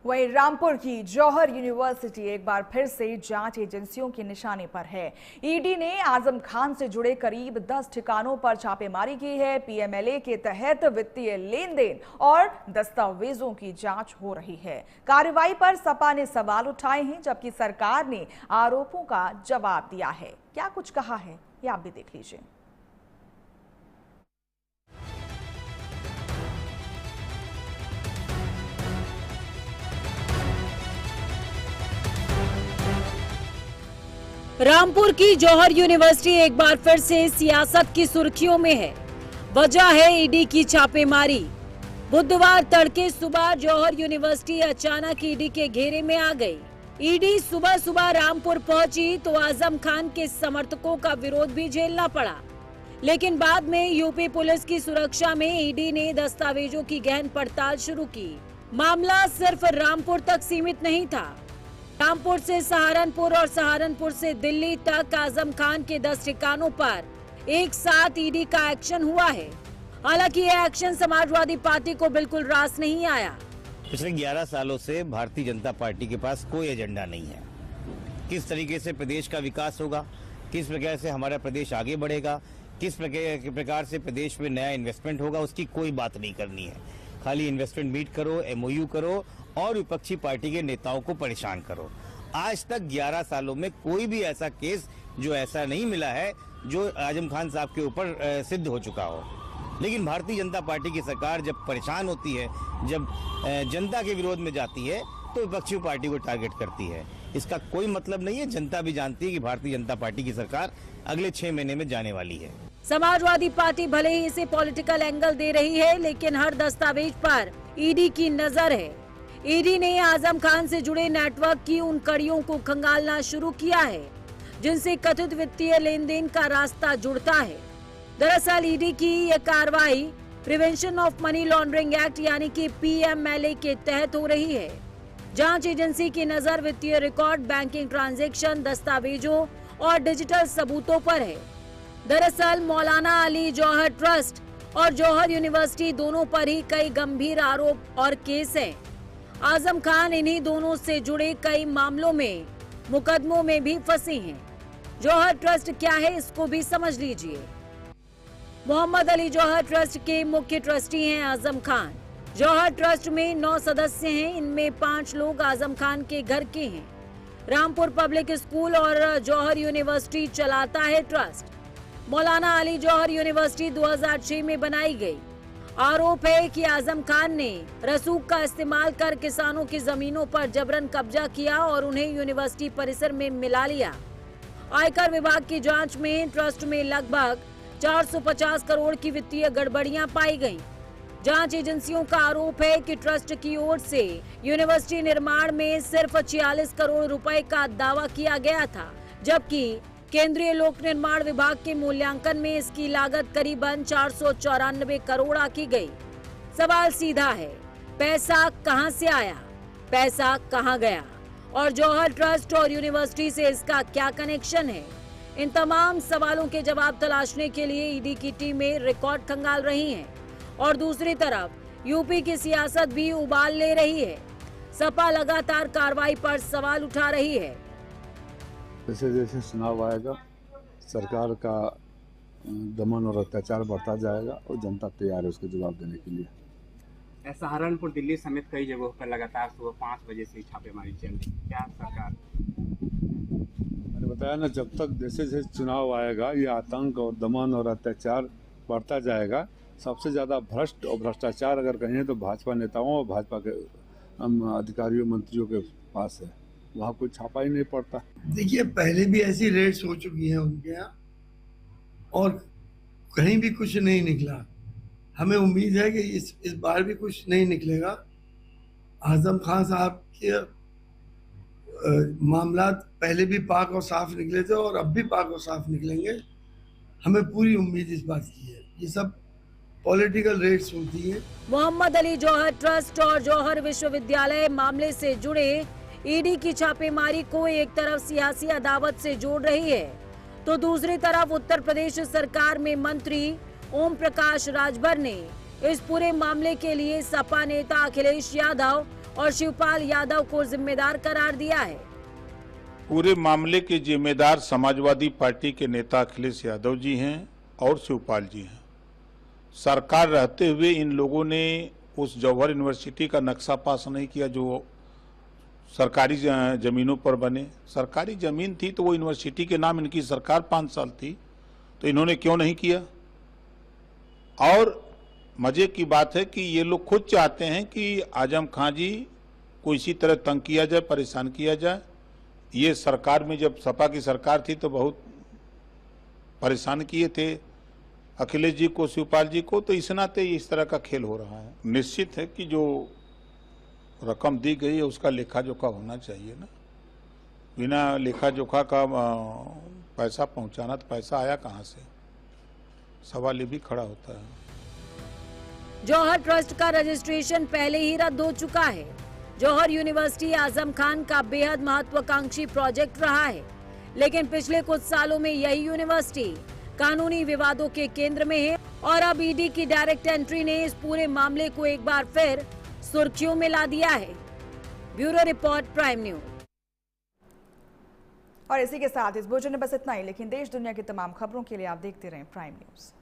वहीं रामपुर की जौहर यूनिवर्सिटी एक बार फिर से जांच एजेंसियों के निशाने पर है। ईडी ने आजम खान से जुड़े करीब 10 ठिकानों पर छापेमारी की है। पीएमएलए के तहत वित्तीय लेन देन और दस्तावेजों की जांच हो रही है। कार्रवाई पर सपा ने सवाल उठाए हैं, जबकि सरकार ने आरोपों का जवाब दिया है। क्या कुछ कहा है, ये आप भी देख लीजिए। रामपुर की जौहर यूनिवर्सिटी एक बार फिर से सियासत की सुर्खियों में है। वजह है ईडी की छापेमारी। बुधवार तड़के सुबह जौहर यूनिवर्सिटी अचानक ईडी के घेरे में आ गई। ईडी सुबह सुबह रामपुर पहुंची तो आजम खान के समर्थकों का विरोध भी झेलना पड़ा, लेकिन बाद में यूपी पुलिस की सुरक्षा में ईडी ने दस्तावेजों की गहन पड़ताल शुरू की। मामला सिर्फ रामपुर तक सीमित नहीं था। रामपुर से सहारनपुर और सहारनपुर से दिल्ली तक आजम खान के 10 ठिकानों पर एक साथ ईडी का एक्शन हुआ है। हालांकि यह एक्शन समाजवादी पार्टी को बिल्कुल रास नहीं आया। पिछले 11 सालों से भारतीय जनता पार्टी के पास कोई एजेंडा नहीं है। किस तरीके से प्रदेश का विकास होगा, किस प्रकार से हमारा प्रदेश आगे बढ़ेगा, किस प्रकार से प्रदेश में नया इन्वेस्टमेंट होगा, उसकी कोई बात नहीं करनी है। खाली इन्वेस्टमेंट मीट करो, एमओयू करो और विपक्षी पार्टी के नेताओं को परेशान करो। आज तक 11 सालों में कोई भी ऐसा केस जो ऐसा नहीं मिला है जो आजम खान साहब के ऊपर सिद्ध हो चुका हो। लेकिन भारतीय जनता पार्टी की सरकार जब परेशान होती है, जब जनता के विरोध में जाती है, तो विपक्षी पार्टी को टारगेट करती है। इसका कोई मतलब नहीं है। जनता भी जानती है कि भारतीय जनता पार्टी की सरकार अगले 6 महीने में जाने वाली है। समाजवादी पार्टी भले ही इसे पॉलिटिकल एंगल दे रही है, लेकिन हर दस्तावेज पर ईडी की नजर है। ईडी ने आजम खान से जुड़े नेटवर्क की उन कड़ियों को खंगालना शुरू किया है जिनसे कथित वित्तीय लेन देन का रास्ता जुड़ता है। दरअसल ईडी की यह कार्रवाई prevention of money laundering act यानी कि पीएमएलए के तहत हो रही है। जांच एजेंसी की नजर वित्तीय रिकॉर्ड, बैंकिंग ट्रांजैक्शन, दस्तावेजों और डिजिटल सबूतों पर है। दरअसल मौलाना अली जौहर ट्रस्ट और जौहर यूनिवर्सिटी दोनों पर ही कई गंभीर आरोप और केस हैं। आजम खान इन्हीं दोनों से जुड़े कई मामलों में मुकदमों में भी फंसे हैं। जौहर ट्रस्ट क्या है, इसको भी समझ लीजिए। मोहम्मद अली जौहर ट्रस्ट के मुख्य ट्रस्टी हैं आजम खान। जौहर ट्रस्ट में 9 सदस्य हैं, इनमें 5 लोग आजम खान के घर के हैं। रामपुर पब्लिक स्कूल और जौहर यूनिवर्सिटी चलाता है ट्रस्ट। मौलाना अली जौहर यूनिवर्सिटी 2006 में बनाई गई। आरोप है कि आजम खान ने रसूख का इस्तेमाल कर किसानों की जमीनों पर जबरन कब्जा किया और उन्हें यूनिवर्सिटी परिसर में मिला लिया। आयकर विभाग की जांच में ट्रस्ट में लगभग 450 करोड़ की वित्तीय गड़बड़ियां पाई गईं। जांच एजेंसियों का आरोप है कि ट्रस्ट की ओर से यूनिवर्सिटी निर्माण में सिर्फ 46 करोड़ रुपए का दावा किया गया था, जबकि केंद्रीय लोक निर्माण विभाग के मूल्यांकन में इसकी लागत करीबन 494 करोड़ आंकी गई। सवाल सीधा है, पैसा कहां से आया, पैसा कहां गया और जौहर ट्रस्ट और यूनिवर्सिटी से इसका क्या कनेक्शन है? इन तमाम सवालों के जवाब तलाशने के लिए ईडी की टीमें रिकॉर्ड खंगाल रही हैं और दूसरी तरफ यूपी की सियासत भी उबाल ले रही है। सपा लगातार कार्रवाई पर सवाल उठा रही है। जैसे जैसे चुनाव आएगा, सरकार का दमन और अत्याचार बढ़ता जाएगा और जनता तैयार है उसके जवाब देने के लिए। सहारनपुर, दिल्ली समेत कई जगहों पर लगातार सुबह 5 बजे से छापेमारी चल रही है। क्या सरकार, मैंने बताया ना, जब तक जैसे जैसे चुनाव आएगा ये आतंक और दमन और अत्याचार बढ़ता जाएगा। सबसे ज़्यादा भ्रष्ट और भ्रष्टाचार अगर कहें तो भाजपा नेताओं और भाजपा के अधिकारियों मंत्रियों के पास है। वहाँ कोई छापा ही नहीं पड़ता। देखिए, पहले भी ऐसी रेड्स हो चुकी हैं उनके यहाँ और कहीं भी कुछ नहीं निकला। हमें उम्मीद है कि इस बार भी कुछ नहीं निकलेगा। आजम खान साहब के मामला पहले भी पाक और साफ निकले थे और अब भी पाक और साफ निकलेंगे। हमें पूरी उम्मीद इस बात की है। ये सब पॉलिटिकल रेड्स होती है। मोहम्मद अली जौहर ट्रस्ट और जौहर विश्वविद्यालय मामले से जुड़े ईडी की छापेमारी को एक तरफ सियासी अदावत से जोड़ रही है, तो दूसरी तरफ उत्तर प्रदेश सरकार में मंत्री ओम प्रकाश राजभर ने इस पूरे मामले के लिए सपा नेता अखिलेश यादव और शिवपाल यादव को जिम्मेदार करार दिया है। पूरे मामले के जिम्मेदार समाजवादी पार्टी के नेता अखिलेश यादव जी हैं और शिवपाल जी हैं। सरकार रहते हुए इन लोगों ने उस जौहर यूनिवर्सिटी का नक्शा पास नहीं किया जो सरकारी जमीनों पर बने। सरकारी जमीन थी तो वो यूनिवर्सिटी के नाम इनकी सरकार 5 साल थी, तो इन्होंने क्यों नहीं किया। और मजे की बात है कि ये लोग खुद चाहते हैं कि आजम खां जी को इसी तरह तंग किया जाए, परेशान किया जाए। ये सरकार में जब सपा की सरकार थी तो बहुत परेशान किए थे अखिलेश जी को, शिवपाल जी को, तो इस नाते इस तरह का खेल हो रहा है। निश्चित है कि जो रकम दी गई है उसका लेखा जोखा होना चाहिए ना। बिना लेखा जोखा का पैसा पहुंचाना, तो पैसा आया कहां से, सवाल ये भी खड़ा होता है। जौहर ट्रस्ट का रजिस्ट्रेशन पहले ही रद्द हो चुका है। जौहर यूनिवर्सिटी आजम खान का बेहद महत्वाकांक्षी प्रोजेक्ट रहा है, लेकिन पिछले कुछ सालों में यही यूनिवर्सिटी कानूनी विवादों के केंद्र में है और अब ईडी की डायरेक्ट एंट्री ने इस पूरे मामले को एक बार फिर सुर्खियों में ला दिया है। Bureau report, prime news. और इसी के साथ इस बुलेटिन में बस इतना ही, लेकिन देश दुनिया की तमाम खबरों के लिए आप देखते रहें प्राइम न्यूज।